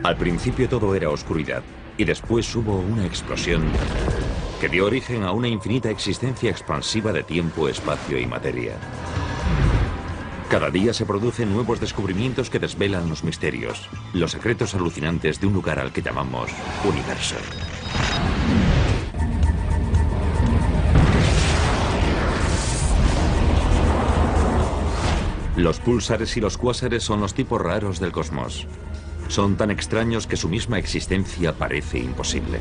Al principio todo era oscuridad, y después hubo una explosión que dio origen a una infinita existencia expansiva de tiempo, espacio y materia. Cada día se producen nuevos descubrimientos que desvelan los misterios, los secretos alucinantes de un lugar al que llamamos universo. Los púlsares y los cuásares son los tipos raros del cosmos. Son tan extraños que su misma existencia parece imposible.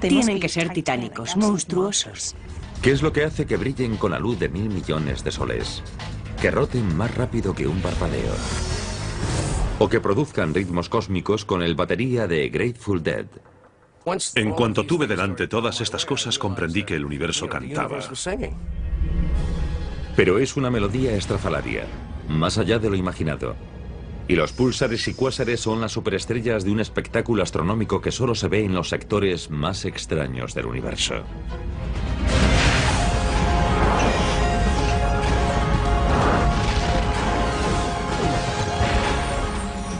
Tienen que ser titánicos, monstruosos. ¿Qué es lo que hace que brillen con la luz de 1000 millones de soles? Que roten más rápido que un parpadeo. O que produzcan ritmos cósmicos con el batería de Grateful Dead. En cuanto tuve delante todas estas cosas, comprendí que el universo cantaba. Pero es una melodía estrafalaria, más allá de lo imaginado. Y los púlsares y cuásares son las superestrellas de un espectáculo astronómico que solo se ve en los sectores más extraños del universo.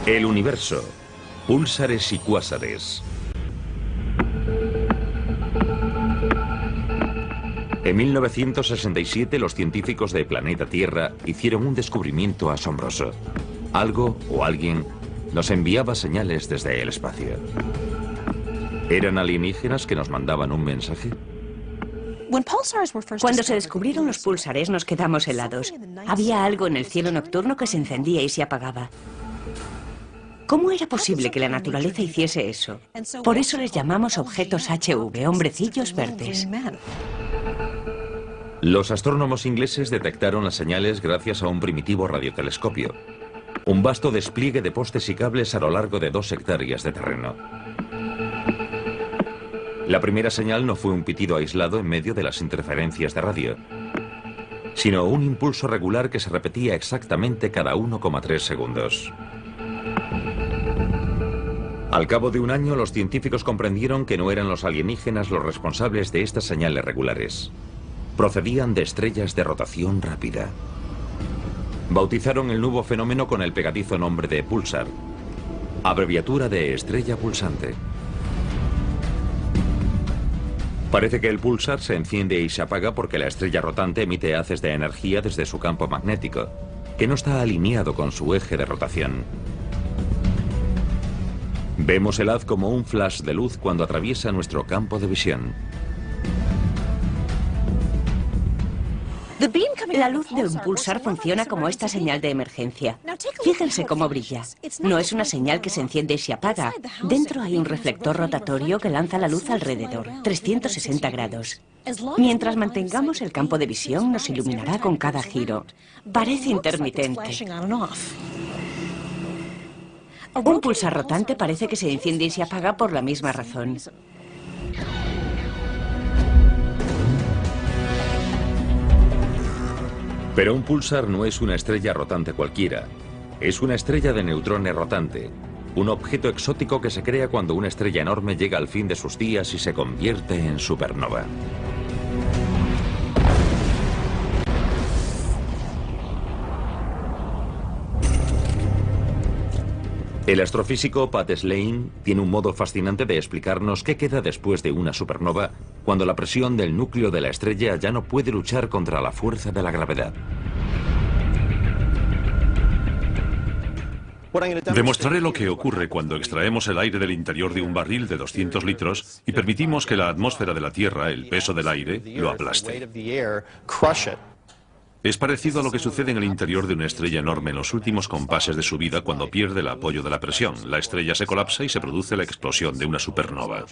El universo, púlsares y cuásares. En 1967 los científicos de Planeta Tierra hicieron un descubrimiento asombroso. Algo o alguien nos enviaba señales desde el espacio. ¿Eran alienígenas que nos mandaban un mensaje? Cuando se descubrieron los púlsares nos quedamos helados. Había algo en el cielo nocturno que se encendía y se apagaba. ¿Cómo era posible que la naturaleza hiciese eso? Por eso les llamamos objetos HV, hombrecillos verdes. Los astrónomos ingleses detectaron las señales gracias a un primitivo radiotelescopio. Un vasto despliegue de postes y cables a lo largo de 2 hectáreas de terreno. La primera señal no fue un pitido aislado en medio de las interferencias de radio, sino un impulso regular que se repetía exactamente cada 1,3 segundos. Al cabo de un año, los científicos comprendieron que no eran los alienígenas los responsables de estas señales regulares. Procedían de estrellas de rotación rápida. Bautizaron el nuevo fenómeno con el pegadizo nombre de pulsar, abreviatura de estrella pulsante. Parece que el pulsar se enciende y se apaga porque la estrella rotante emite haces de energía desde su campo magnético, que no está alineado con su eje de rotación. Vemos el haz como un flash de luz cuando atraviesa nuestro campo de visión. La luz de un pulsar funciona como esta señal de emergencia. Fíjense cómo brilla. No es una señal que se enciende y se apaga. Dentro hay un reflector rotatorio que lanza la luz alrededor, 360 grados. Mientras mantengamos el campo de visión, nos iluminará con cada giro. Parece intermitente. Un pulsar rotante parece que se enciende y se apaga por la misma razón. Pero un pulsar no es una estrella rotante cualquiera. Es una estrella de neutrones rotante. Un objeto exótico que se crea cuando una estrella enorme llega al fin de sus días y se convierte en supernova. El astrofísico Pat Slane tiene un modo fascinante de explicarnos qué queda después de una supernova cuando la presión del núcleo de la estrella ya no puede luchar contra la fuerza de la gravedad. Demostraré lo que ocurre cuando extraemos el aire del interior de un barril de 200 litros y permitimos que la atmósfera de la Tierra, el peso del aire, lo aplaste. Es parecido a lo que sucede en el interior de una estrella enorme en los últimos compases de su vida cuando pierde el apoyo de la presión. La estrella se colapsa y se produce la explosión de una supernova.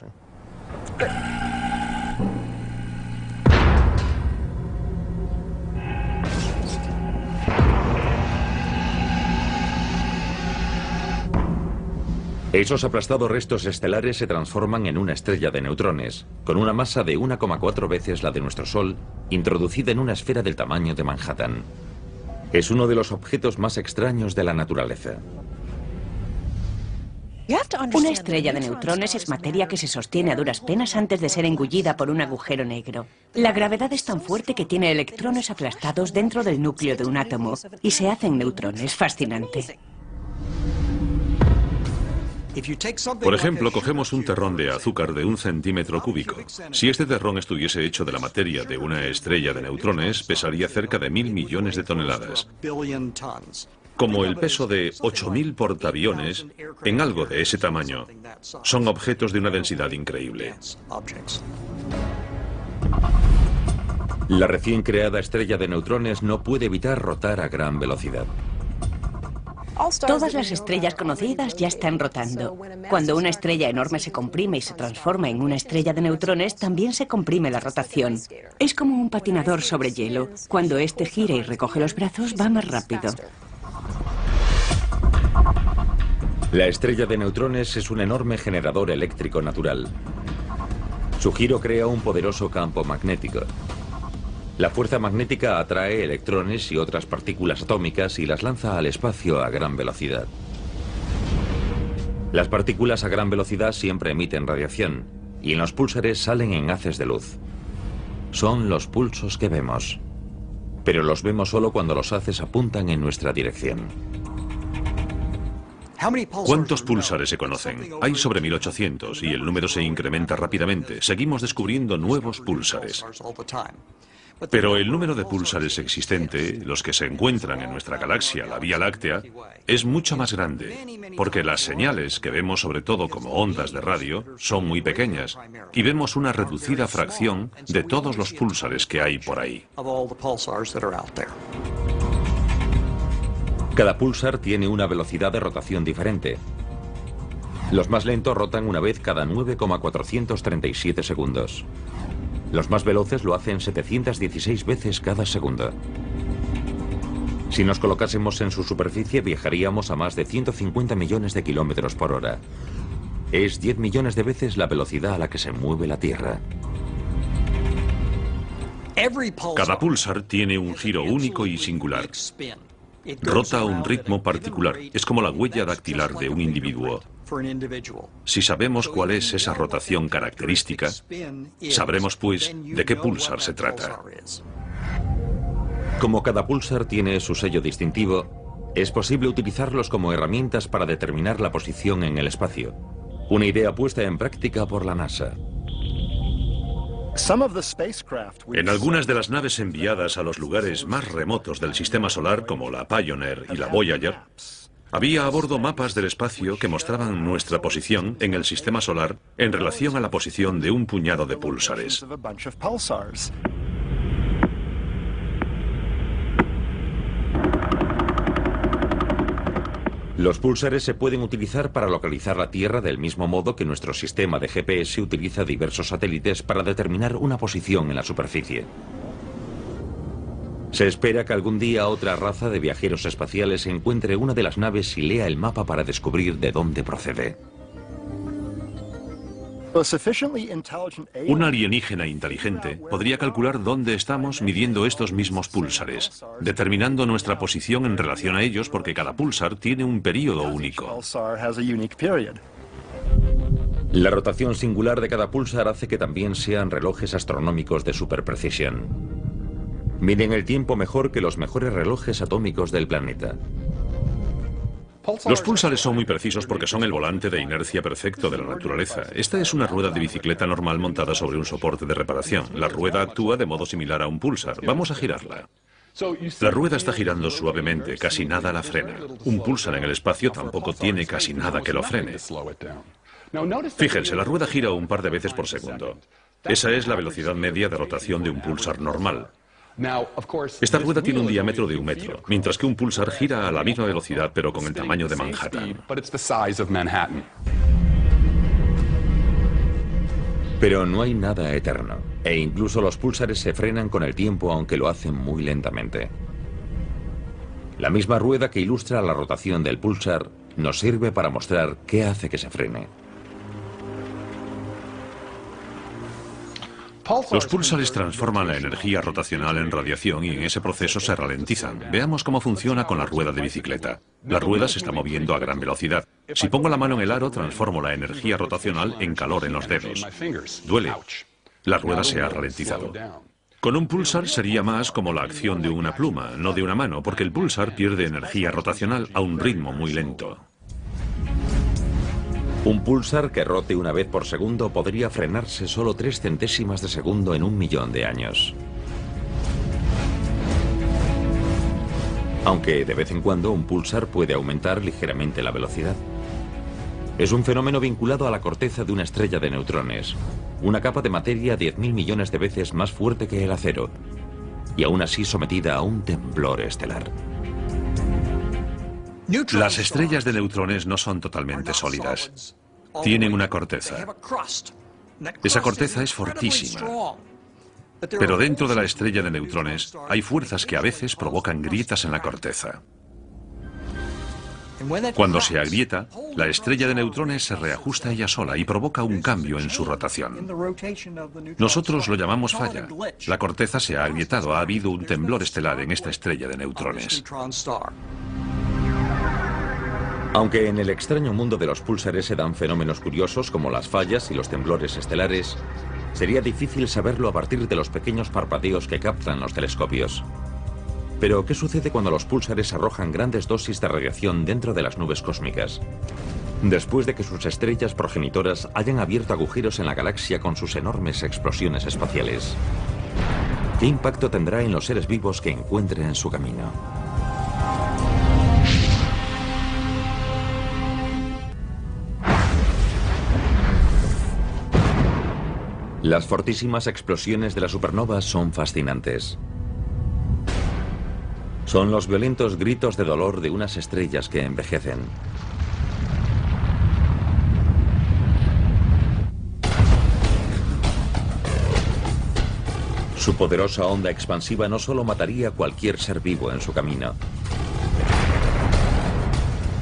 Esos aplastados restos estelares se transforman en una estrella de neutrones, con una masa de 1,4 veces la de nuestro Sol, introducida en una esfera del tamaño de Manhattan. Es uno de los objetos más extraños de la naturaleza. Una estrella de neutrones es materia que se sostiene a duras penas antes de ser engullida por un agujero negro. La gravedad es tan fuerte que tiene electrones aplastados dentro del núcleo de un átomo y se hacen neutrones. Fascinante. Por ejemplo, cogemos un terrón de azúcar de 1 centímetro cúbico. Si este terrón estuviese hecho de la materia de una estrella de neutrones, pesaría cerca de 1.000 millones de toneladas. Como el peso de 8.000 portaaviones en algo de ese tamaño. Son objetos de una densidad increíble. La recién creada estrella de neutrones no puede evitar rotar a gran velocidad. Todas las estrellas conocidas ya están rotando. Cuando una estrella enorme se comprime y se transforma en una estrella de neutrones, también se comprime la rotación. Es como un patinador sobre hielo. Cuando este gira y recoge los brazos, va más rápido. La estrella de neutrones es un enorme generador eléctrico natural. Su giro crea un poderoso campo magnético. La fuerza magnética atrae electrones y otras partículas atómicas y las lanza al espacio a gran velocidad. Las partículas a gran velocidad siempre emiten radiación, y en los púlsares salen en haces de luz. Son los pulsos que vemos, pero los vemos solo cuando los haces apuntan en nuestra dirección. ¿Cuántos púlsares se conocen? Hay sobre 1.800 y el número se incrementa rápidamente. Seguimos descubriendo nuevos púlsares. Pero el número de púlsares existente, los que se encuentran en nuestra galaxia, la Vía Láctea, es mucho más grande, porque las señales que vemos sobre todo como ondas de radio son muy pequeñas y vemos una reducida fracción de todos los púlsares que hay por ahí. Cada púlsar tiene una velocidad de rotación diferente. Los más lentos rotan una vez cada 9,437 segundos. Los más veloces lo hacen 716 veces cada segundo. Si nos colocásemos en su superficie, viajaríamos a más de 150 millones de kilómetros por hora. Es 10 millones de veces la velocidad a la que se mueve la Tierra. Cada púlsar tiene un giro único y singular. Rota a un ritmo particular. Es como la huella dactilar de un individuo. Si sabemos cuál es esa rotación característica, sabremos pues de qué púlsar se trata. Como cada púlsar tiene su sello distintivo, es posible utilizarlos como herramientas para determinar la posición en el espacio. Una idea puesta en práctica por la NASA. En algunas de las naves enviadas a los lugares más remotos del sistema solar, como la Pioneer y la Voyager, había a bordo mapas del espacio que mostraban nuestra posición en el sistema solar en relación a la posición de un puñado de púlsares. Los púlsares se pueden utilizar para localizar la Tierra del mismo modo que nuestro sistema de GPS utiliza diversos satélites para determinar una posición en la superficie. Se espera que algún día otra raza de viajeros espaciales encuentre una de las naves y lea el mapa para descubrir de dónde procede. Un alienígena inteligente podría calcular dónde estamos midiendo estos mismos púlsares, determinando nuestra posición en relación a ellos porque cada púlsar tiene un período único. La rotación singular de cada púlsar hace que también sean relojes astronómicos de superprecisión. Miden el tiempo mejor que los mejores relojes atómicos del planeta. Los púlsares son muy precisos porque son el volante de inercia perfecto de la naturaleza. Esta es una rueda de bicicleta normal montada sobre un soporte de reparación. La rueda actúa de modo similar a un púlsar. Vamos a girarla. La rueda está girando suavemente, casi nada la frena. Un púlsar en el espacio tampoco tiene casi nada que lo frene. Fíjense, la rueda gira un par de veces por segundo. Esa es la velocidad media de rotación de un púlsar normal. Esta rueda tiene un diámetro de 1 metro, mientras que un púlsar gira a la misma velocidad pero con el tamaño de Manhattan. Pero no hay nada eterno, e incluso los púlsares se frenan con el tiempo aunque lo hacen muy lentamente. La misma rueda que ilustra la rotación del púlsar nos sirve para mostrar qué hace que se frene. Los púlsares transforman la energía rotacional en radiación y en ese proceso se ralentizan. Veamos cómo funciona con la rueda de bicicleta. La rueda se está moviendo a gran velocidad. Si pongo la mano en el aro, transformo la energía rotacional en calor en los dedos. Duele. La rueda se ha ralentizado. Con un púlsar sería más como la acción de una pluma, no de una mano, porque el púlsar pierde energía rotacional a un ritmo muy lento. Un púlsar que rote una vez por segundo podría frenarse solo 3 centésimas de segundo en 1.000.000 de años. Aunque de vez en cuando un púlsar puede aumentar ligeramente la velocidad. Es un fenómeno vinculado a la corteza de una estrella de neutrones, una capa de materia 10.000 millones de veces más fuerte que el acero, y aún así sometida a un temblor estelar. Las estrellas de neutrones no son totalmente sólidas. Tienen una corteza. Esa corteza es fortísima. Pero dentro de la estrella de neutrones hay fuerzas que a veces provocan grietas en la corteza. Cuando se agrieta, la estrella de neutrones se reajusta ella sola y provoca un cambio en su rotación. Nosotros lo llamamos falla. La corteza se ha agrietado, ha habido un temblor estelar en esta estrella de neutrones. Aunque en el extraño mundo de los púlsares se dan fenómenos curiosos como las fallas y los temblores estelares, sería difícil saberlo a partir de los pequeños parpadeos que captan los telescopios. Pero, ¿qué sucede cuando los púlsares arrojan grandes dosis de radiación dentro de las nubes cósmicas? Después de que sus estrellas progenitoras hayan abierto agujeros en la galaxia con sus enormes explosiones espaciales. ¿Qué impacto tendrá en los seres vivos que encuentren en su camino? Las fortísimas explosiones de las supernovas son fascinantes. Son los violentos gritos de dolor de unas estrellas que envejecen. Su poderosa onda expansiva no solo mataría a cualquier ser vivo en su camino.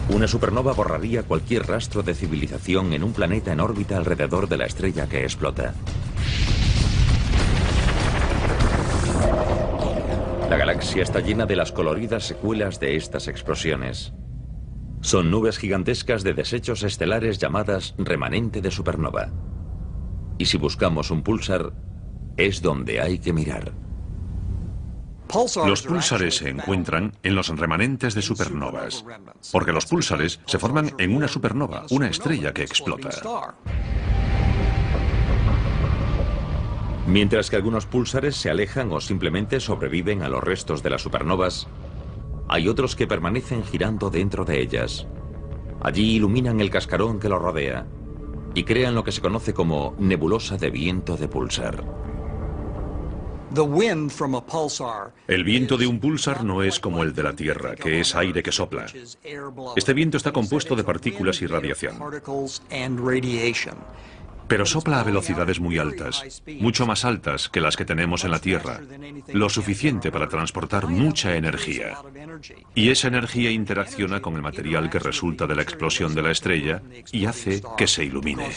Una supernova borraría cualquier rastro de civilización en un planeta en órbita alrededor de la estrella que explota. La galaxia está llena de las coloridas secuelas de estas explosiones. Son nubes gigantescas de desechos estelares llamadas remanente de supernova. Y si buscamos un púlsar, es donde hay que mirar. Los púlsares se encuentran en los remanentes de supernovas, porque los púlsares se forman en una supernova, una estrella que explota. Mientras que algunos púlsares se alejan o simplemente sobreviven a los restos de las supernovas, hay otros que permanecen girando dentro de ellas. Allí iluminan el cascarón que los rodea y crean lo que se conoce como nebulosa de viento de púlsar. El viento de un púlsar no es como el de la Tierra, que es aire que sopla. Este viento está compuesto de partículas y radiación. Pero sopla a velocidades muy altas, mucho más altas que las que tenemos en la Tierra, lo suficiente para transportar mucha energía. Y esa energía interacciona con el material que resulta de la explosión de la estrella y hace que se ilumine.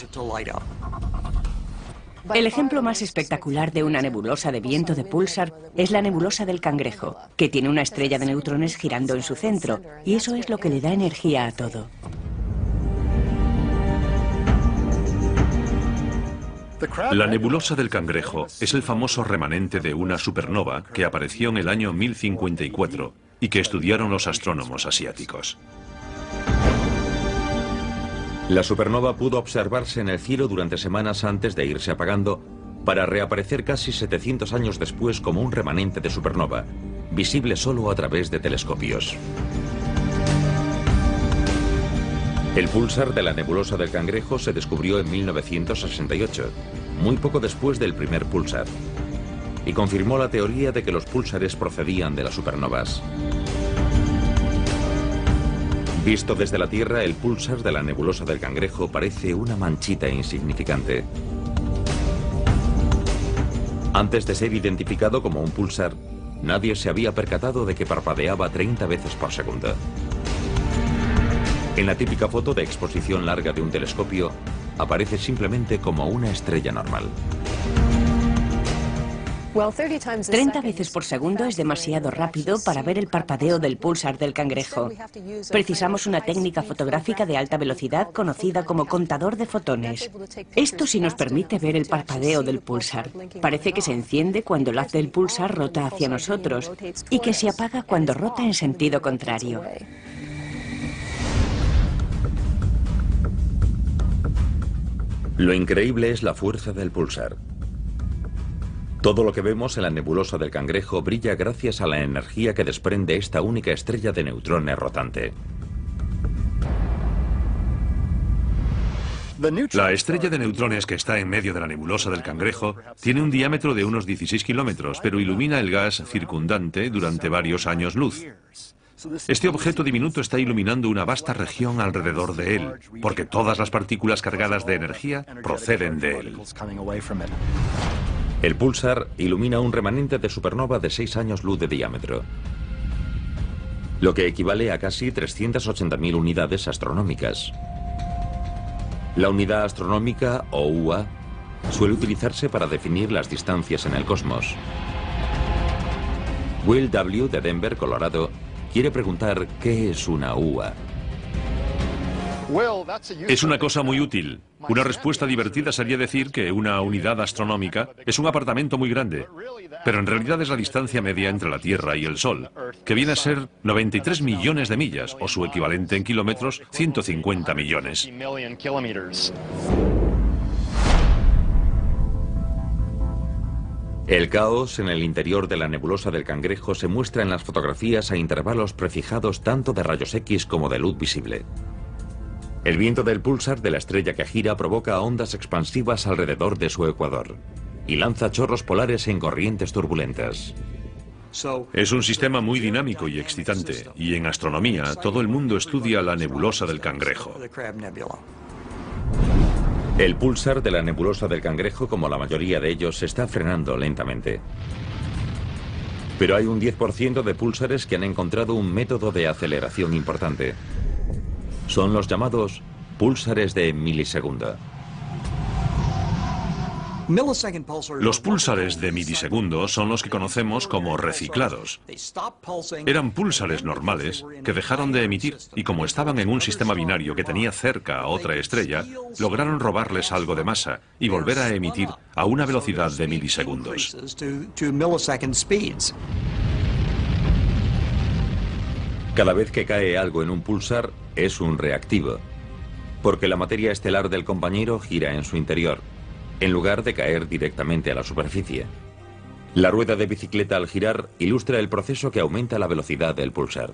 El ejemplo más espectacular de una nebulosa de viento de púlsar es la nebulosa del Cangrejo, que tiene una estrella de neutrones girando en su centro, y eso es lo que le da energía a todo. La nebulosa del Cangrejo es el famoso remanente de una supernova que apareció en el año 1054 y que estudiaron los astrónomos asiáticos. La supernova pudo observarse en el cielo durante semanas antes de irse apagando, para reaparecer casi 700 años después como un remanente de supernova, visible solo a través de telescopios. El púlsar de la nebulosa del Cangrejo se descubrió en 1968, muy poco después del primer púlsar, y confirmó la teoría de que los púlsares procedían de las supernovas. Visto desde la Tierra, el púlsar de la nebulosa del Cangrejo parece una manchita insignificante. Antes de ser identificado como un púlsar, nadie se había percatado de que parpadeaba 30 veces por segundo. En la típica foto de exposición larga de un telescopio, aparece simplemente como una estrella normal. 30 veces por segundo es demasiado rápido para ver el parpadeo del púlsar del Cangrejo. Precisamos una técnica fotográfica de alta velocidad conocida como contador de fotones. Esto sí nos permite ver el parpadeo del púlsar. Parece que se enciende cuando el haz del púlsar rota hacia nosotros y que se apaga cuando rota en sentido contrario. Lo increíble es la fuerza del pulsar. Todo lo que vemos en la nebulosa del Cangrejo brilla gracias a la energía que desprende esta única estrella de neutrones rotante. La estrella de neutrones que está en medio de la nebulosa del Cangrejo tiene un diámetro de unos 16 kilómetros, pero ilumina el gas circundante durante varios años luz. Este objeto diminuto está iluminando una vasta región alrededor de él, porque todas las partículas cargadas de energía proceden de él. El pulsar ilumina un remanente de supernova de 6 años luz de diámetro, lo que equivale a casi 380.000 unidades astronómicas. La unidad astronómica, o UA, suele utilizarse para definir las distancias en el cosmos. Will W. de Denver, Colorado, quiere preguntar qué es una UA. Es una cosa muy útil. Una respuesta divertida sería decir que una unidad astronómica es un apartamento muy grande, pero en realidad es la distancia media entre la Tierra y el Sol, que viene a ser 93 millones de millas, o su equivalente en kilómetros, 150 millones. El caos en el interior de la nebulosa del Cangrejo se muestra en las fotografías a intervalos prefijados tanto de rayos X como de luz visible. El viento del pulsar de la estrella que gira provoca ondas expansivas alrededor de su ecuador y lanza chorros polares en corrientes turbulentas. Es un sistema muy dinámico y excitante, y en astronomía todo el mundo estudia la nebulosa del Cangrejo. El pulsar de la nebulosa del Cangrejo, como la mayoría de ellos, se está frenando lentamente. Pero hay un 10% de púlsares que han encontrado un método de aceleración importante. Son los llamados púlsares de milisegundo. Los púlsares de milisegundo son los que conocemos como reciclados. Eran púlsares normales que dejaron de emitir y, como estaban en un sistema binario que tenía cerca a otra estrella, lograron robarles algo de masa y volver a emitir a una velocidad de milisegundos. Cada vez que cae algo en un pulsar es un reactivo, porque la materia estelar del compañero gira en su interior, en lugar de caer directamente a la superficie. La rueda de bicicleta al girar ilustra el proceso que aumenta la velocidad del pulsar.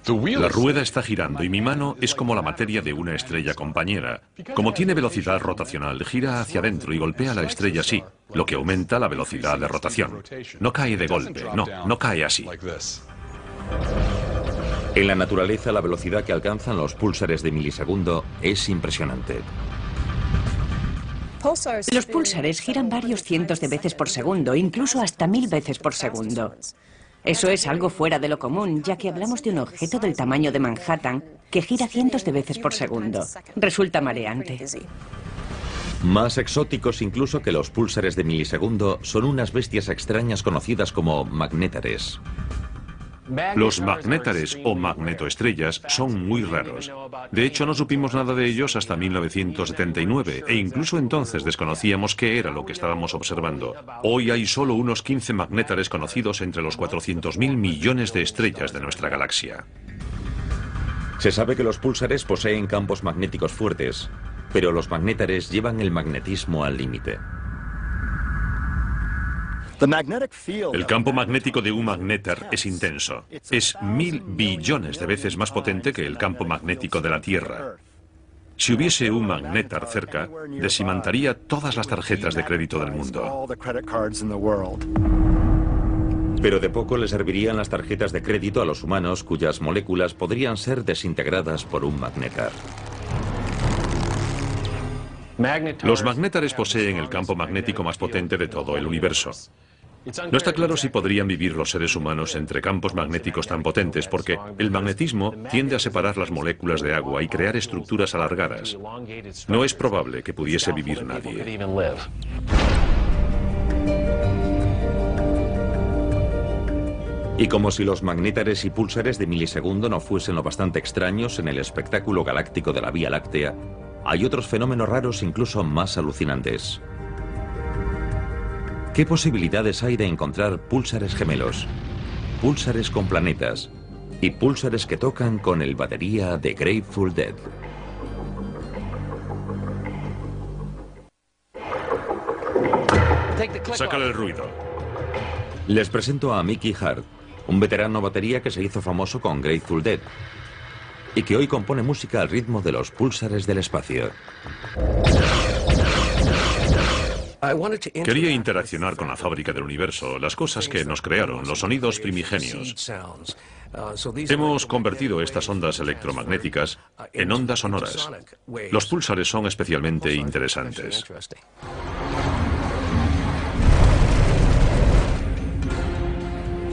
La rueda está girando y mi mano es como la materia de una estrella compañera. Como tiene velocidad rotacional, gira hacia adentro y golpea la estrella así, lo que aumenta la velocidad de rotación. No cae de golpe, no cae así. En la naturaleza, la velocidad que alcanzan los púlsares de milisegundo es impresionante. Los púlsares giran varios cientos de veces por segundo, incluso hasta 1000 veces por segundo. Eso es algo fuera de lo común, ya que hablamos de un objeto del tamaño de Manhattan que gira cientos de veces por segundo. Resulta mareante. Más exóticos incluso que los púlsares de milisegundo son unas bestias extrañas conocidas como magnétares. Los magnétares o magnetoestrellas son muy raros. De hecho, no supimos nada de ellos hasta 1979 e incluso entonces desconocíamos qué era lo que estábamos observando. Hoy hay solo unos 15 magnétares conocidos entre los 400.000 millones de estrellas de nuestra galaxia. Se sabe que los púlsares poseen campos magnéticos fuertes, pero los magnétares llevan el magnetismo al límite. El campo magnético de un magnétar es intenso. Es 1000 billones de veces más potente que el campo magnético de la Tierra. Si hubiese un magnétar cerca, desimantaría todas las tarjetas de crédito del mundo. Pero de poco le servirían las tarjetas de crédito a los humanos cuyas moléculas podrían ser desintegradas por un magnétar. Los magnétares poseen el campo magnético más potente de todo el universo. No está claro si podrían vivir los seres humanos entre campos magnéticos tan potentes, porque el magnetismo tiende a separar las moléculas de agua y crear estructuras alargadas. No es probable que pudiese vivir nadie. Y como si los magnétares y púlsares de milisegundo no fuesen lo bastante extraños en el espectáculo galáctico de la Vía Láctea, hay otros fenómenos raros incluso más alucinantes. ¿Qué posibilidades hay de encontrar púlsares gemelos, púlsares con planetas y púlsares que tocan con el batería de Grateful Dead? sácale el ruido. Les presento a Mickey Hart, un veterano batería que se hizo famoso con Grateful Dead y que hoy compone música al ritmo de los púlsares del espacio. Quería interaccionar con la fábrica del universo, las cosas que nos crearon, los sonidos primigenios. Hemos convertido estas ondas electromagnéticas en ondas sonoras. Los púlsares son especialmente interesantes.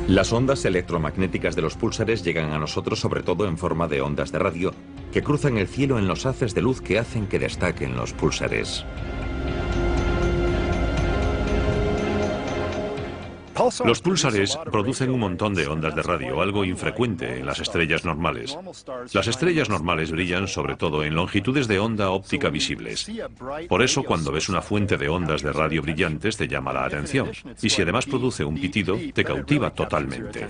Las ondas electromagnéticas de los púlsares llegan a nosotros sobre todo en forma de ondas de radio que cruzan el cielo en los haces de luz que hacen que destaquen los púlsares. Los púlsares producen un montón de ondas de radio, algo infrecuente en las estrellas normales. Las estrellas normales brillan sobre todo en longitudes de onda óptica visibles. Por eso, cuando ves una fuente de ondas de radio brillantes, te llama la atención. Y si además produce un pitido, te cautiva totalmente.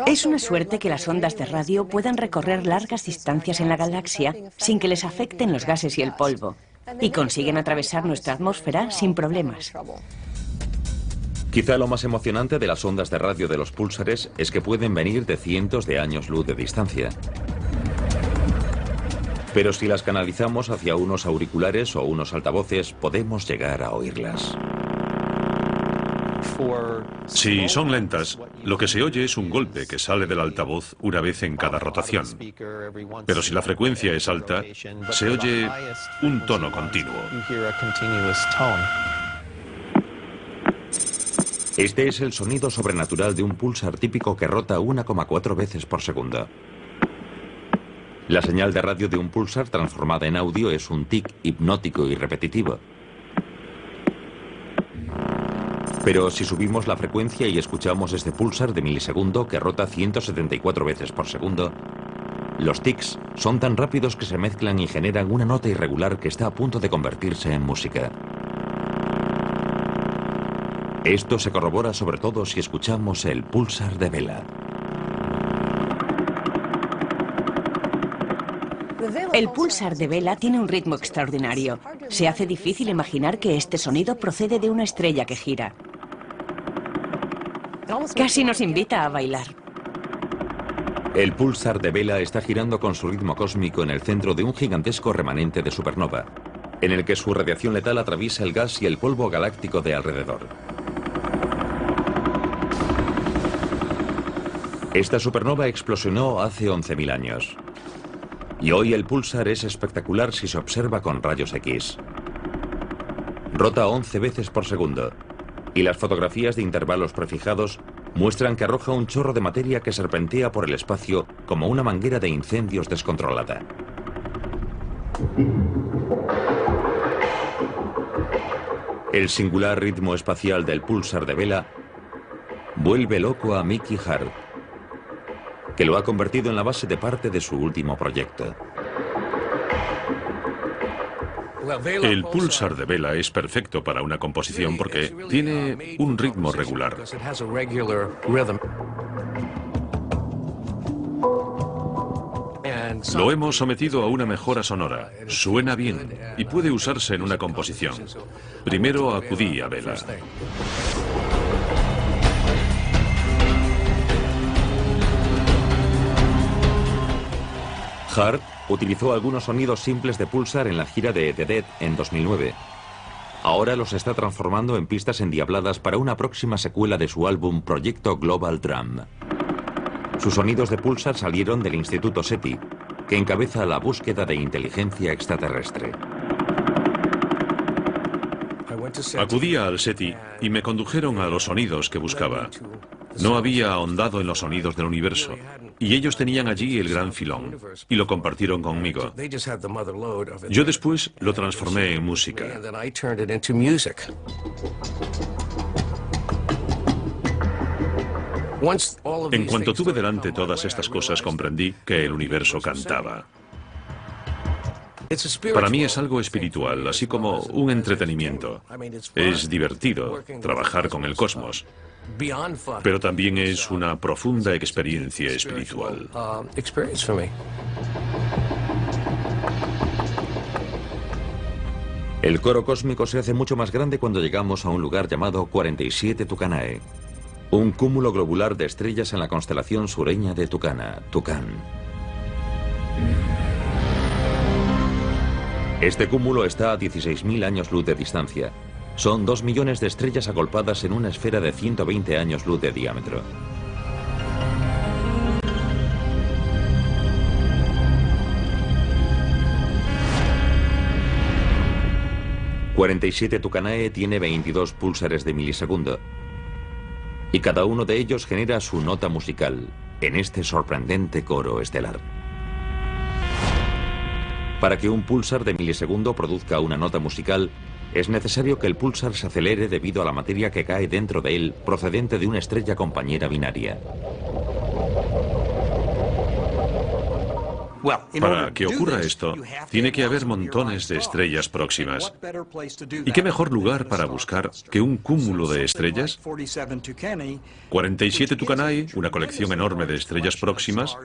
Es una suerte que las ondas de radio puedan recorrer largas distancias en la galaxia sin que les afecten los gases y el polvo, y consiguen atravesar nuestra atmósfera sin problemas. Quizá lo más emocionante de las ondas de radio de los púlsares es que pueden venir de cientos de años luz de distancia. Pero si las canalizamos hacia unos auriculares o unos altavoces, podemos llegar a oírlas. Si son lentas, lo que se oye es un golpe que sale del altavoz una vez en cada rotación. Pero si la frecuencia es alta, se oye un tono continuo. Este es el sonido sobrenatural de un púlsar típico que rota 1,4 veces por segundo. La señal de radio de un púlsar transformada en audio es un tic hipnótico y repetitivo. Pero si subimos la frecuencia y escuchamos este púlsar de milisegundo que rota 174 veces por segundo, los tics son tan rápidos que se mezclan y generan una nota irregular que está a punto de convertirse en música. Esto se corrobora sobre todo si escuchamos el púlsar de Vela. El púlsar de Vela tiene un ritmo extraordinario. Se hace difícil imaginar que este sonido procede de una estrella que gira. Casi nos invita a bailar. El púlsar de Vela está girando con su ritmo cósmico en el centro de un gigantesco remanente de supernova, en el que su radiación letal atraviesa el gas y el polvo galáctico de alrededor. Esta supernova explosionó hace 11.000 años. Y hoy el púlsar es espectacular si se observa con rayos X. Rota 11 veces por segundo. Y las fotografías de intervalos prefijados muestran que arroja un chorro de materia que serpentea por el espacio como una manguera de incendios descontrolada. El singular ritmo espacial del púlsar de Vela vuelve loco a Mickey Hart, que lo ha convertido en la base de parte de su último proyecto. El púlsar de Vela es perfecto para una composición porque tiene un ritmo regular. Lo hemos sometido a una mejora sonora. Suena bien y puede usarse en una composición. Primero acudí a Vela. Hart utilizó algunos sonidos simples de púlsar en la gira de The Dead en 2009. Ahora los está transformando en pistas endiabladas para una próxima secuela de su álbum Proyecto Global Drum. Sus sonidos de púlsar salieron del Instituto SETI, que encabeza la búsqueda de inteligencia extraterrestre. Acudí al SETI y me condujeron a los sonidos que buscaba. No había ahondado en los sonidos del universo, y ellos tenían allí el gran filón, y lo compartieron conmigo. Yo después lo transformé en música. En cuanto tuve delante todas estas cosas, comprendí que el universo cantaba. Para mí es algo espiritual, así como un entretenimiento. Es divertido trabajar con el cosmos, pero también es una profunda experiencia espiritual. El coro cósmico se hace mucho más grande cuando llegamos a un lugar llamado 47 Tucanae, un cúmulo globular de estrellas en la constelación sureña de Tucana, Tucán. Este cúmulo está a 16.000 años luz de distancia. Son 2 millones de estrellas agolpadas en una esfera de 120 años luz de diámetro. ...47 Tucanae tiene 22 púlsares de milisegundo... ...y cada uno de ellos genera su nota musical... ...en este sorprendente coro estelar. Para que un púlsar de milisegundo produzca una nota musical... ...es necesario que el púlsar se acelere debido a la materia que cae dentro de él... ...procedente de una estrella compañera binaria. Para que ocurra esto, tiene que haber montones de estrellas próximas. ¿Y qué mejor lugar para buscar que un cúmulo de estrellas? 47 Tucanae, una colección enorme de estrellas próximas,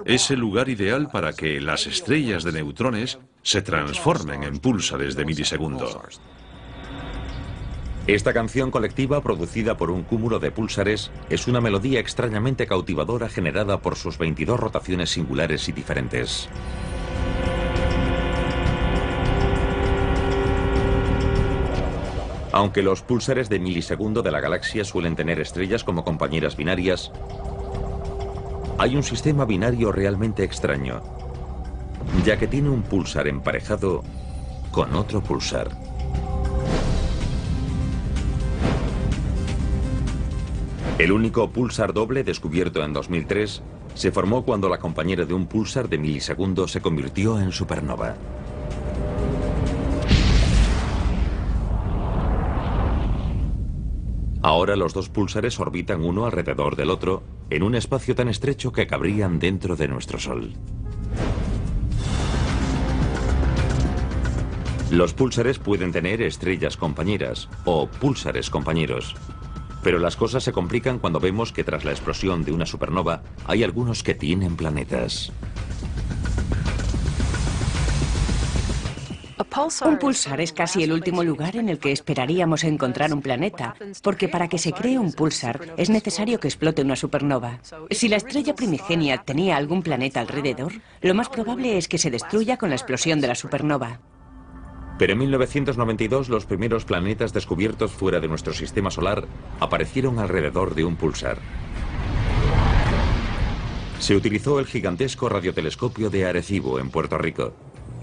es el lugar ideal para que las estrellas de neutrones se transformen en púlsares de milisegundo. Esta canción colectiva, producida por un cúmulo de púlsares, es una melodía extrañamente cautivadora generada por sus 22 rotaciones singulares y diferentes. Aunque los púlsares de milisegundo de la galaxia suelen tener estrellas como compañeras binarias, hay un sistema binario realmente extraño, ya que tiene un púlsar emparejado con otro púlsar. El único púlsar doble descubierto en 2003 se formó cuando la compañera de un púlsar de milisegundo se convirtió en supernova. Ahora los dos púlsares orbitan uno alrededor del otro en un espacio tan estrecho que cabrían dentro de nuestro Sol. Los púlsares pueden tener estrellas compañeras o púlsares compañeros. Pero las cosas se complican cuando vemos que tras la explosión de una supernova hay algunos que tienen planetas. Un púlsar es casi el último lugar en el que esperaríamos encontrar un planeta, porque para que se cree un púlsar es necesario que explote una supernova. Si la estrella primigenia tenía algún planeta alrededor, lo más probable es que se destruya con la explosión de la supernova. Pero en 1992 los primeros planetas descubiertos fuera de nuestro sistema solar aparecieron alrededor de un púlsar. Se utilizó el gigantesco radiotelescopio de Arecibo, en Puerto Rico,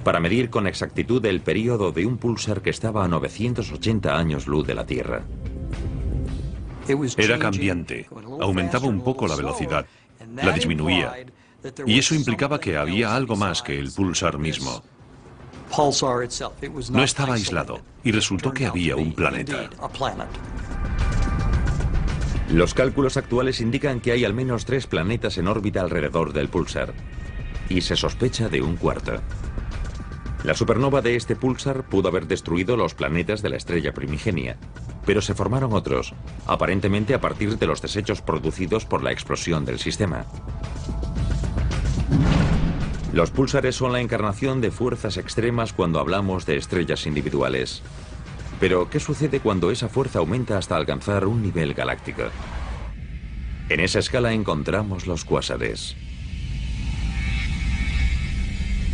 para medir con exactitud el período de un púlsar que estaba a 980 años luz de la Tierra. Era cambiante, aumentaba un poco la velocidad, la disminuía, y eso implicaba que había algo más que el púlsar mismo. No estaba aislado, y resultó que había un planeta. Los cálculos actuales indican que hay al menos 3 planetas en órbita alrededor del púlsar, y se sospecha de un cuarto. La supernova de este púlsar pudo haber destruido los planetas de la estrella primigenia, pero se formaron otros, aparentemente a partir de los desechos producidos por la explosión del sistema. Los púlsares son la encarnación de fuerzas extremas cuando hablamos de estrellas individuales. Pero, ¿qué sucede cuando esa fuerza aumenta hasta alcanzar un nivel galáctico? En esa escala encontramos los cuásares.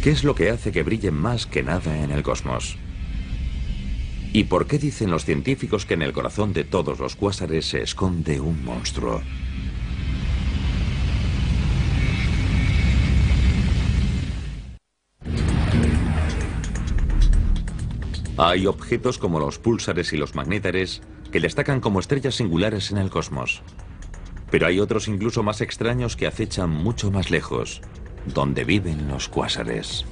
¿Qué es lo que hace que brillen más que nada en el cosmos? ¿Y por qué dicen los científicos que en el corazón de todos los cuásares se esconde un monstruo? Hay objetos como los púlsares y los magnétares que destacan como estrellas singulares en el cosmos. Pero hay otros incluso más extraños que acechan mucho más lejos, donde viven los cuásares.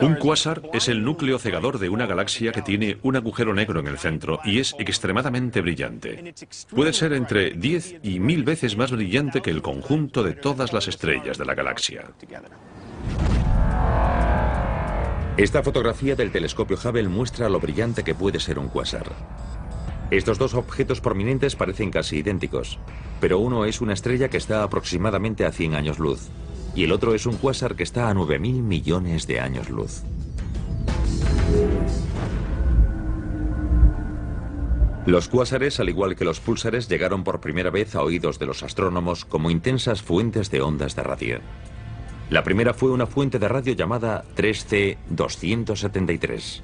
Un cuásar es el núcleo cegador de una galaxia que tiene un agujero negro en el centro y es extremadamente brillante. Puede ser entre 10 y 1000 veces más brillante que el conjunto de todas las estrellas de la galaxia. Esta fotografía del telescopio Hubble muestra lo brillante que puede ser un cuásar. Estos dos objetos prominentes parecen casi idénticos, pero uno es una estrella que está aproximadamente a 100 años luz, y el otro es un cuásar que está a 9.000 millones de años luz. Los cuásares, al igual que los púlsares, llegaron por primera vez a oídos de los astrónomos como intensas fuentes de ondas de radio. La primera fue una fuente de radio llamada 3C273.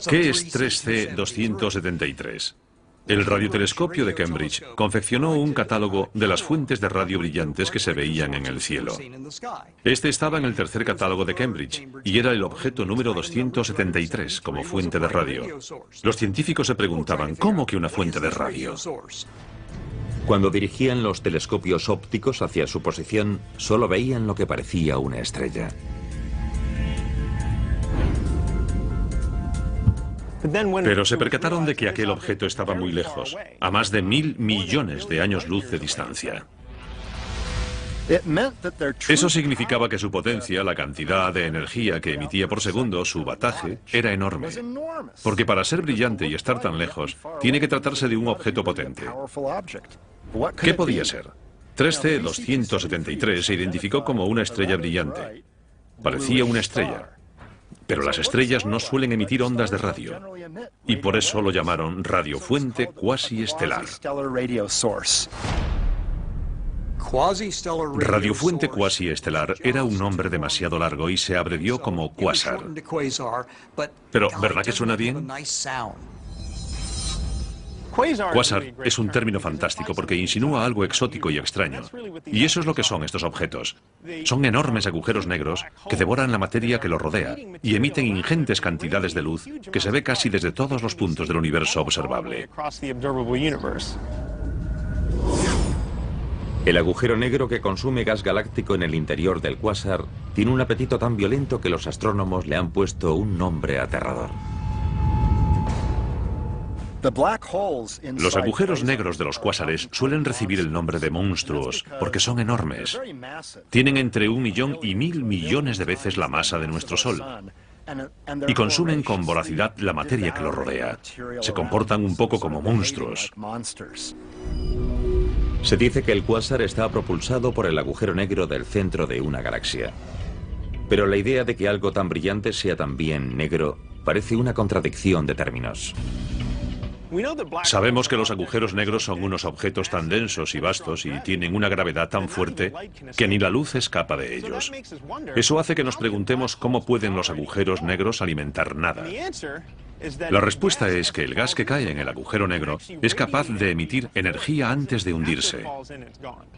¿Qué es 3C273? El radiotelescopio de Cambridge confeccionó un catálogo de las fuentes de radio brillantes que se veían en el cielo. Este estaba en el tercer catálogo de Cambridge y era el objeto número 273 como fuente de radio. Los científicos se preguntaban, ¿cómo que una fuente de radio? Cuando dirigían los telescopios ópticos hacia su posición, solo veían lo que parecía una estrella. Pero se percataron de que aquel objeto estaba muy lejos, a más de 1.000 millones de años luz de distancia. Eso significaba que su potencia, la cantidad de energía que emitía por segundo, su wattaje, era enorme. Porque para ser brillante y estar tan lejos, tiene que tratarse de un objeto potente. ¿Qué podía ser? 3C273 se identificó como una estrella brillante. Parecía una estrella. Pero las estrellas no suelen emitir ondas de radio, y por eso lo llamaron radiofuente cuasi-estelar. Radiofuente cuasi-estelar era un nombre demasiado largo y se abrevió como cuásar. Pero, ¿verdad que suena bien? Cuásar es un término fantástico porque insinúa algo exótico y extraño. Y eso es lo que son estos objetos. Son enormes agujeros negros que devoran la materia que los rodea y emiten ingentes cantidades de luz que se ve casi desde todos los puntos del universo observable. El agujero negro que consume gas galáctico en el interior del cuásar tiene un apetito tan violento que los astrónomos le han puesto un nombre aterrador. Los agujeros negros de los cuásares suelen recibir el nombre de monstruos porque son enormes. Tienen entre 1 millón y 1.000 millones de veces la masa de nuestro Sol y consumen con voracidad la materia que los rodea. Se comportan un poco como monstruos. Se dice que el cuásar está propulsado por el agujero negro del centro de una galaxia. Pero la idea de que algo tan brillante sea también negro parece una contradicción de términos. Sabemos que los agujeros negros son unos objetos tan densos y vastos y tienen una gravedad tan fuerte que ni la luz escapa de ellos. Eso hace que nos preguntemos cómo pueden los agujeros negros alimentar nada. La respuesta es que el gas que cae en el agujero negro es capaz de emitir energía antes de hundirse.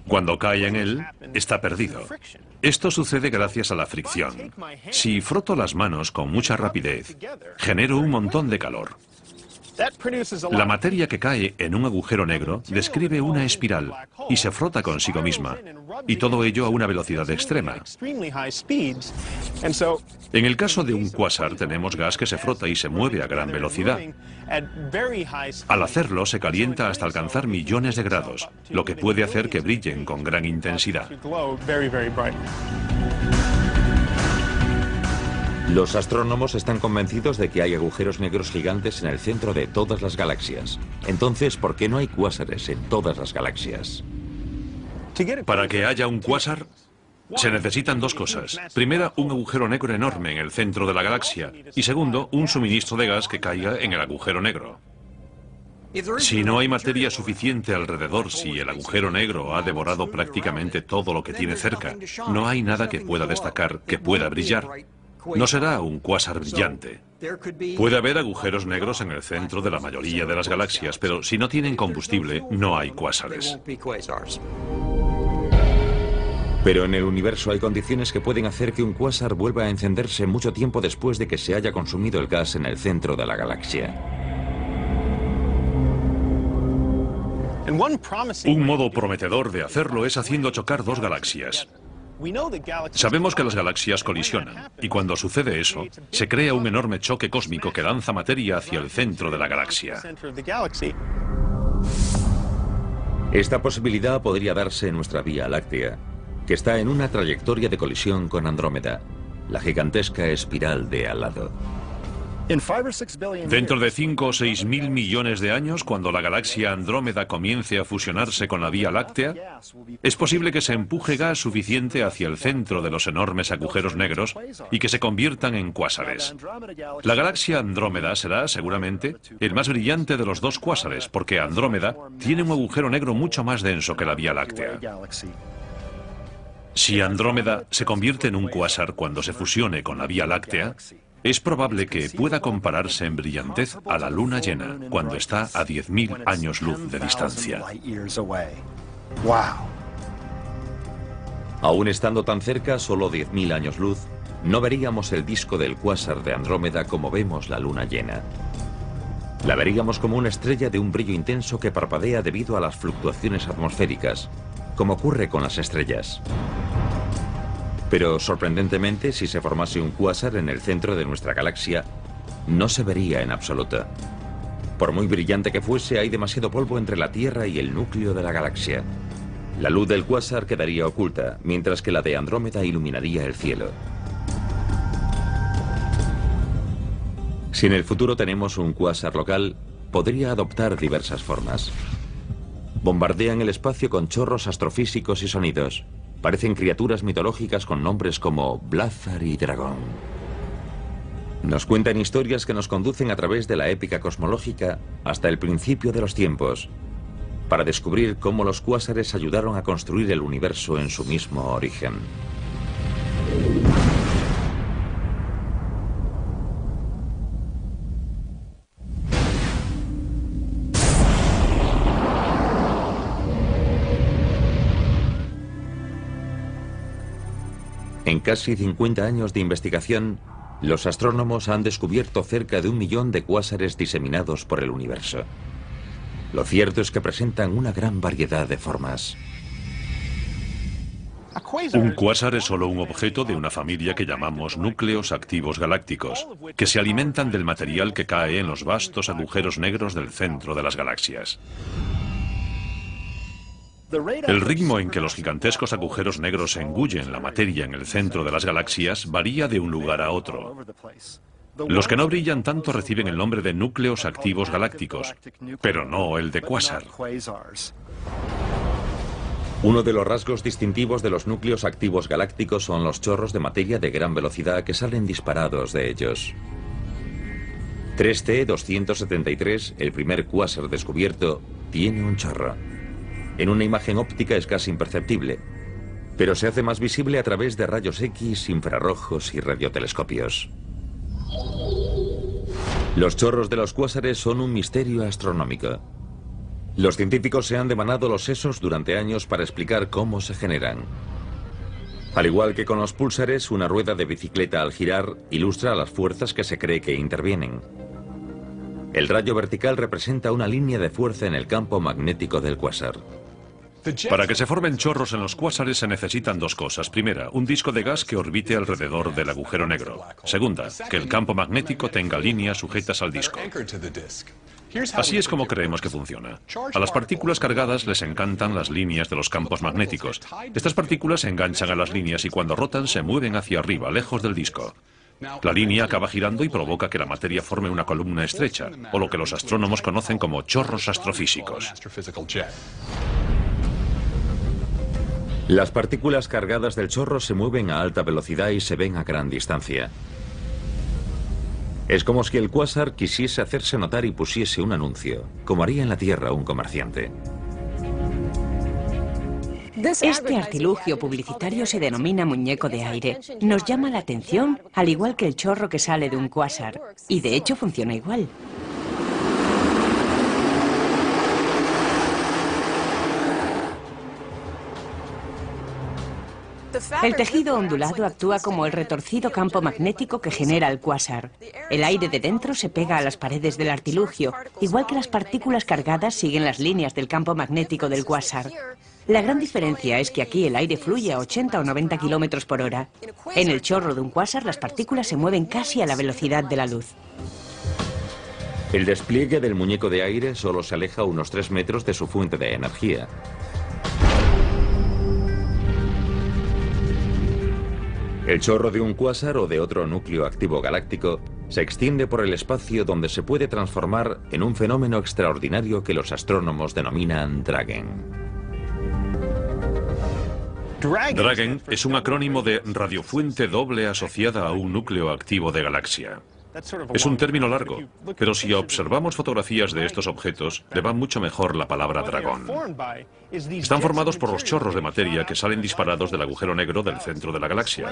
Cuando cae en él, está perdido. Esto sucede gracias a la fricción. Si froto las manos con mucha rapidez, genero un montón de calor. La materia que cae en un agujero negro describe una espiral y se frota consigo misma, y todo ello a una velocidad extrema. En el caso de un cuásar tenemos gas que se frota y se mueve a gran velocidad. Al hacerlo se calienta hasta alcanzar millones de grados, lo que puede hacer que brillen con gran intensidad. Los astrónomos están convencidos de que hay agujeros negros gigantes en el centro de todas las galaxias. Entonces, ¿por qué no hay cuásares en todas las galaxias? Para que haya un cuásar, se necesitan dos cosas. Primera, un agujero negro enorme en el centro de la galaxia. Y segundo, un suministro de gas que caiga en el agujero negro. Si no hay materia suficiente alrededor, si el agujero negro ha devorado prácticamente todo lo que tiene cerca, no hay nada que pueda destacar, que pueda brillar. No será un cuásar brillante. Puede haber agujeros negros en el centro de la mayoría de las galaxias, pero si no tienen combustible, no hay cuásares. Pero en el universo hay condiciones que pueden hacer que un cuásar vuelva a encenderse mucho tiempo después de que se haya consumido el gas en el centro de la galaxia. Un modo prometedor de hacerlo es haciendo chocar dos galaxias. Sabemos que las galaxias colisionan, y cuando sucede eso, se crea un enorme choque cósmico que lanza materia hacia el centro de la galaxia. Esta posibilidad podría darse en nuestra Vía Láctea, que está en una trayectoria de colisión con Andrómeda, la gigantesca espiral de al lado. Dentro de 5 o 6 mil millones de años, cuando la galaxia Andrómeda comience a fusionarse con la Vía Láctea, es posible que se empuje gas suficiente hacia el centro de los enormes agujeros negros y que se conviertan en cuásares. La galaxia Andrómeda será, seguramente, el más brillante de los dos cuásares, porque Andrómeda tiene un agujero negro mucho más denso que la Vía Láctea. Si Andrómeda se convierte en un cuásar cuando se fusione con la Vía Láctea, es probable que pueda compararse en brillantez a la luna llena cuando está a 10.000 años luz de distancia. Aún estando tan cerca, solo 10.000 años luz, no veríamos el disco del cuásar de Andrómeda como vemos la luna llena. La veríamos como una estrella de un brillo intenso que parpadea debido a las fluctuaciones atmosféricas, como ocurre con las estrellas. Pero, sorprendentemente, si se formase un cuásar en el centro de nuestra galaxia, no se vería en absoluto. Por muy brillante que fuese, hay demasiado polvo entre la Tierra y el núcleo de la galaxia. La luz del cuásar quedaría oculta, mientras que la de Andrómeda iluminaría el cielo. Si en el futuro tenemos un cuásar local, podría adoptar diversas formas. Bombardean el espacio con chorros astrofísicos y sonidos. Parecen criaturas mitológicas con nombres como Blazar y Dragón. Nos cuentan historias que nos conducen a través de la épica cosmológica hasta el principio de los tiempos, para descubrir cómo los cuásares ayudaron a construir el universo en su mismo origen. En casi 50 años de investigación, los astrónomos han descubierto cerca de 1 millón de cuásares diseminados por el universo. Lo cierto es que presentan una gran variedad de formas. Un cuásar es solo un objeto de una familia que llamamos núcleos activos galácticos, que se alimentan del material que cae en los vastos agujeros negros del centro de las galaxias. El ritmo en que los gigantescos agujeros negros engullen la materia en el centro de las galaxias varía de un lugar a otro. Los que no brillan tanto reciben el nombre de núcleos activos galácticos, pero no el de cuásar. Uno de los rasgos distintivos de los núcleos activos galácticos son los chorros de materia de gran velocidad que salen disparados de ellos. 3T273, el primer cuásar descubierto, tiene un chorro. En una imagen óptica es casi imperceptible, pero se hace más visible a través de rayos X, infrarrojos y radiotelescopios. Los chorros de los cuásares son un misterio astronómico. Los científicos se han devanado los sesos durante años para explicar cómo se generan. Al igual que con los púlsares, una rueda de bicicleta al girar ilustra las fuerzas que se cree que intervienen. El rayo vertical representa una línea de fuerza en el campo magnético del cuásar. Para que se formen chorros en los cuásares se necesitan dos cosas. Primera, un disco de gas que orbite alrededor del agujero negro. Segunda, que el campo magnético tenga líneas sujetas al disco. Así es como creemos que funciona. A las partículas cargadas les encantan las líneas de los campos magnéticos. Estas partículas se enganchan a las líneas y cuando rotan se mueven hacia arriba, lejos del disco. La línea acaba girando y provoca que la materia forme una columna estrecha, o lo que los astrónomos conocen como chorros astrofísicos. Las partículas cargadas del chorro se mueven a alta velocidad y se ven a gran distancia. Es como si el cuásar quisiese hacerse notar y pusiese un anuncio, como haría en la Tierra un comerciante. Este artilugio publicitario se denomina muñeco de aire. Nos llama la atención, al igual que el chorro que sale de un cuásar. Y de hecho funciona igual. El tejido ondulado actúa como el retorcido campo magnético que genera el cuásar. El aire de dentro se pega a las paredes del artilugio, igual que las partículas cargadas siguen las líneas del campo magnético del cuásar. La gran diferencia es que aquí el aire fluye a 80 o 90 kilómetros por hora. En el chorro de un cuásar las partículas se mueven casi a la velocidad de la luz. El despliegue del muñeco de aire solo se aleja unos 3 metros de su fuente de energía. El chorro de un cuásar o de otro núcleo activo galáctico se extiende por el espacio donde se puede transformar en un fenómeno extraordinario que los astrónomos denominan Dragon. DRAGON es un acrónimo de radiofuente doble asociada a un núcleo activo de galaxia. Es un término largo, pero si observamos fotografías de estos objetos, le va mucho mejor la palabra dragón. Están formados por los chorros de materia que salen disparados del agujero negro del centro de la galaxia.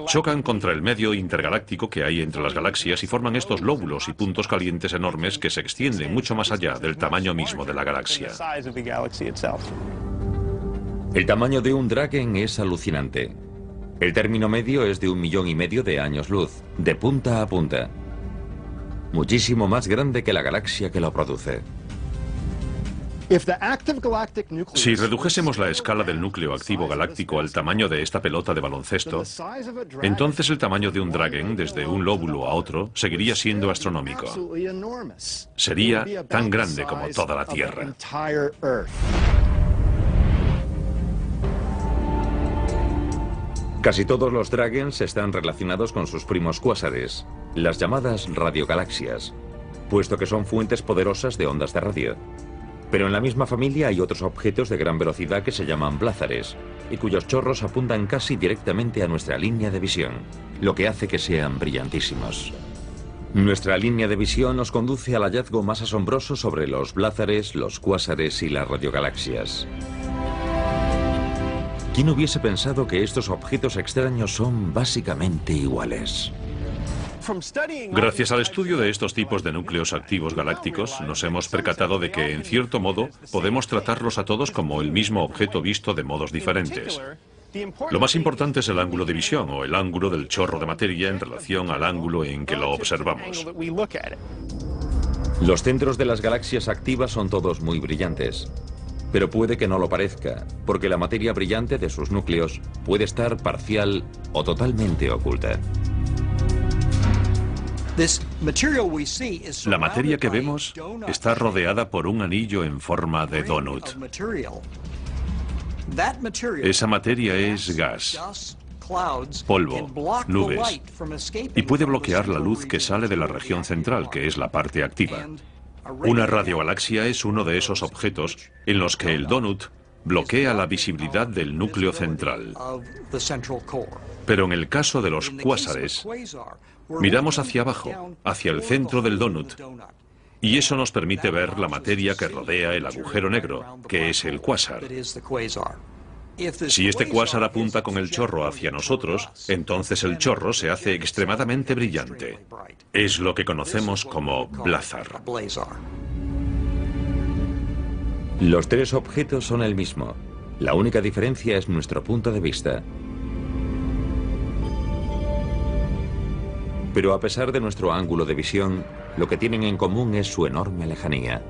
Chocan contra el medio intergaláctico que hay entre las galaxias y forman estos lóbulos y puntos calientes enormes que se extienden mucho más allá del tamaño mismo de la galaxia. El tamaño de un Dragon es alucinante. El término medio es de 1,5 millones de años luz, de punta a punta. Muchísimo más grande que la galaxia que lo produce. Si redujésemos la escala del núcleo activo galáctico al tamaño de esta pelota de baloncesto, entonces el tamaño de un Dragon, desde un lóbulo a otro, seguiría siendo astronómico. Sería tan grande como toda la Tierra. Casi todos los Dragons están relacionados con sus primos cuásares, las llamadas radiogalaxias, puesto que son fuentes poderosas de ondas de radio. Pero en la misma familia hay otros objetos de gran velocidad que se llaman blázares, y cuyos chorros apuntan casi directamente a nuestra línea de visión, lo que hace que sean brillantísimos. Nuestra línea de visión nos conduce al hallazgo más asombroso sobre los blázares, los cuásares y las radiogalaxias. ¿Quién hubiese pensado que estos objetos extraños son básicamente iguales? Gracias al estudio de estos tipos de núcleos activos galácticos, nos hemos percatado de que, en cierto modo, podemos tratarlos a todos como el mismo objeto visto de modos diferentes. Lo más importante es el ángulo de visión, o el ángulo del chorro de materia en relación al ángulo en que lo observamos. Los centros de las galaxias activas son todos muy brillantes. Pero puede que no lo parezca, porque la materia brillante de sus núcleos puede estar parcial o totalmente oculta. La materia que vemos está rodeada por un anillo en forma de donut. Esa materia es gas, polvo, nubes, y puede bloquear la luz que sale de la región central, que es la parte activa. Una radiogalaxia es uno de esos objetos en los que el donut bloquea la visibilidad del núcleo central. Pero en el caso de los cuásares, miramos hacia abajo, hacia el centro del donut, y eso nos permite ver la materia que rodea el agujero negro, que es el cuásar. Si este cuásar apunta con el chorro hacia nosotros, entonces el chorro se hace extremadamente brillante. Es lo que conocemos como blázar. Los tres objetos son el mismo. La única diferencia es nuestro punto de vista. Pero a pesar de nuestro ángulo de visión, lo que tienen en común es su enorme lejanía.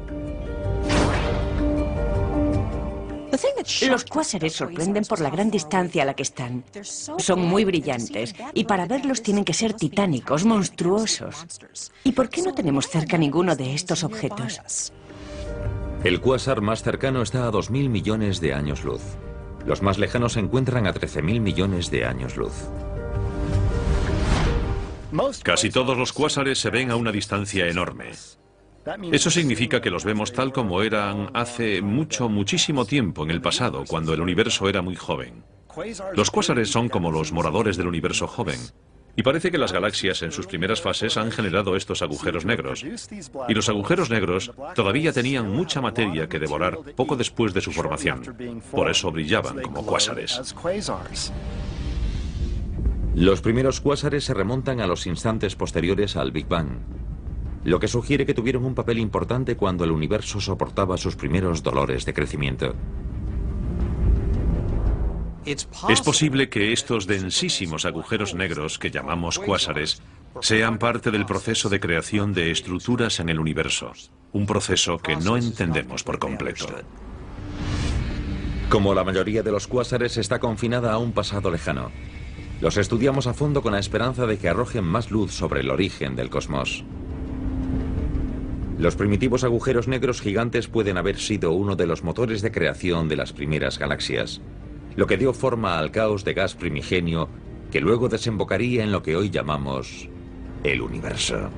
Los cuásares sorprenden por la gran distancia a la que están. Son muy brillantes y para verlos tienen que ser titánicos, monstruosos. ¿Y por qué no tenemos cerca ninguno de estos objetos? El cuásar más cercano está a 2.000 millones de años luz. Los más lejanos se encuentran a 13.000 millones de años luz. Casi todos los cuásares se ven a una distancia enorme. Eso significa que los vemos tal como eran hace muchísimo tiempo en el pasado, cuando el universo era muy joven. Los cuásares son como los moradores del universo joven. Y parece que las galaxias en sus primeras fases han generado estos agujeros negros. Y los agujeros negros todavía tenían mucha materia que devorar poco después de su formación. Por eso brillaban como cuásares. Los primeros cuásares se remontan a los instantes posteriores al Big Bang, lo que sugiere que tuvieron un papel importante cuando el universo soportaba sus primeros dolores de crecimiento. Es posible que estos densísimos agujeros negros que llamamos cuásares sean parte del proceso de creación de estructuras en el universo, un proceso que no entendemos por completo. Como la mayoría de los cuásares, está confinada a un pasado lejano. Los estudiamos a fondo con la esperanza de que arrojen más luz sobre el origen del cosmos. Los primitivos agujeros negros gigantes pueden haber sido uno de los motores de creación de las primeras galaxias, lo que dio forma al caos de gas primigenio que luego desembocaría en lo que hoy llamamos el universo.